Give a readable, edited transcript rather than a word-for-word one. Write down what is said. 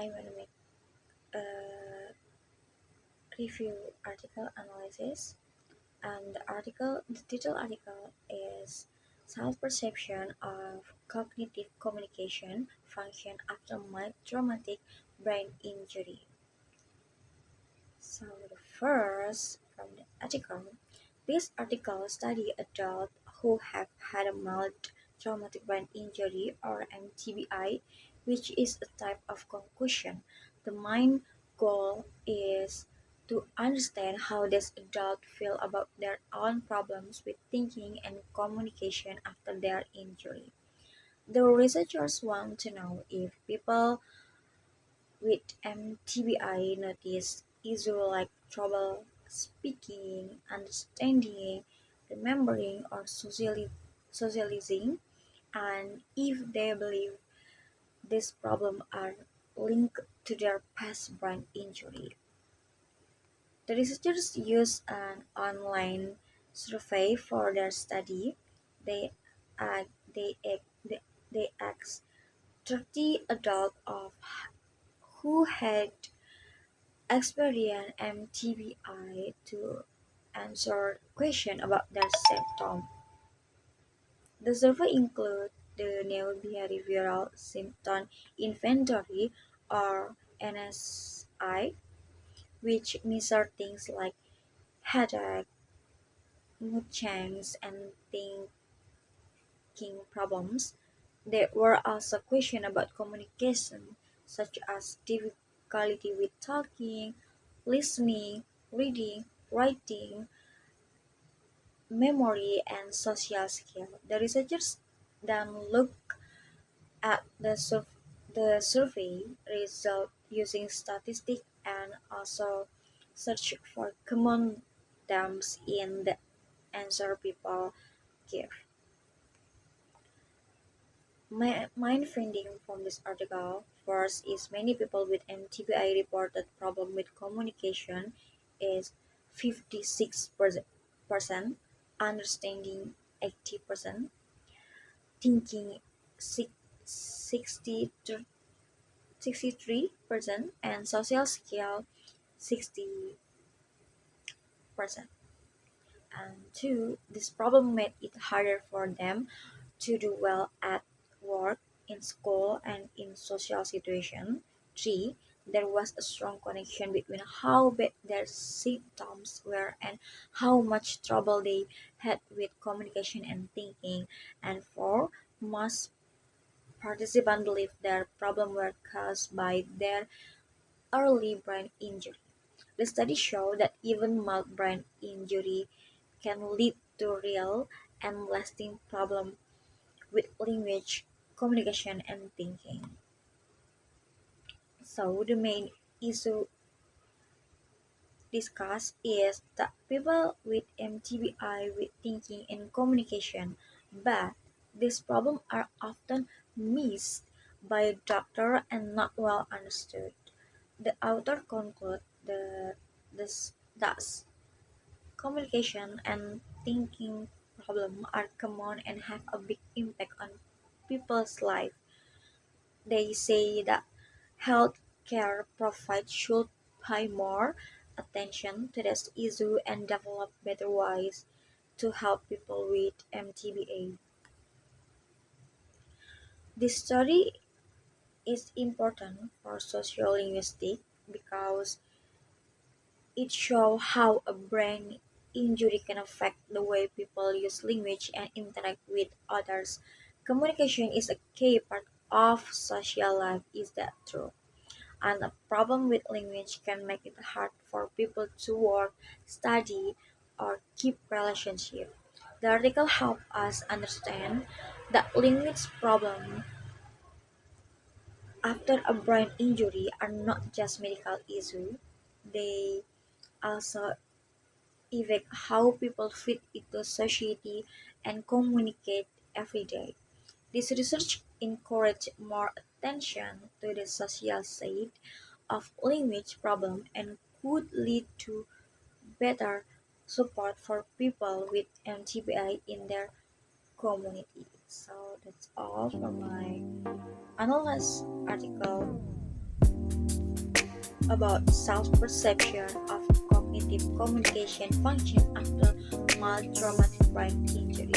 I want to make a review article analysis, and the title article is Self-Perception of Cognitive Communication Function After Traumatic Brain Injury. So the first from the article, this article study adults who have had a mild traumatic brain injury or MTBI, which is a type of concussion. The main goal is to understand how these adults feel about their own problems with thinking and communication after their injury. The researchers want to know if people with MTBI notice issues like trouble speaking, understanding, remembering, or socializing, and if they believe these problems are linked to their past brain injury. The researchers used an online survey for their study. They, uh, they, they, they asked 30 adults of who had experienced MTBI to answer questions about their symptoms. The survey included the New Behavioral Symptom Inventory or NSI, which measures things like headache, mood changes, and thinking problems. There were also questions about communication, such as difficulty with talking, listening, reading, writing, memory, and social skill. The researchers then looked at the survey result using statistics and also searched for common terms in the answer people gave. My main finding from this article first is many people with MTBI reported problem with communication is 56%, understanding 80%, thinking 60 to 63%, and social skill 60%. And two, this problem made it harder for them to do well at work, in school, and in social situations. Three, there was a strong connection between how bad their symptoms were and how much trouble they had with communication and thinking. And four, most participants believed their problems were caused by their early brain injury. The study showed that even mild brain injury can lead to real and lasting problems with language, communication, and thinking. So the main issue discussed is that people with MTBI with thinking and communication, but these problems are often missed by a doctor and not well understood. The author concludes this thus communication and thinking problems are common and have a big impact on people's life. They say that healthcare providers should pay more attention to this issue and develop better ways to help people with MTBA. This study is important for sociolinguistics because it shows how a brain injury can affect the way people use language and interact with others. Communication is a key part of social life, is that true? And a problem with language can make it hard for people to work, study, or keep relationships. The article helps us understand that language problems after a brain injury are not just medical issues, they also affect how people fit into society and communicate every day. This research encouraged more attention to the social side of language problems and could lead to better support for people with MTBI in their community. So that's all for my analysis article. about self-perception of cognitive communication function after mild traumatic brain injury.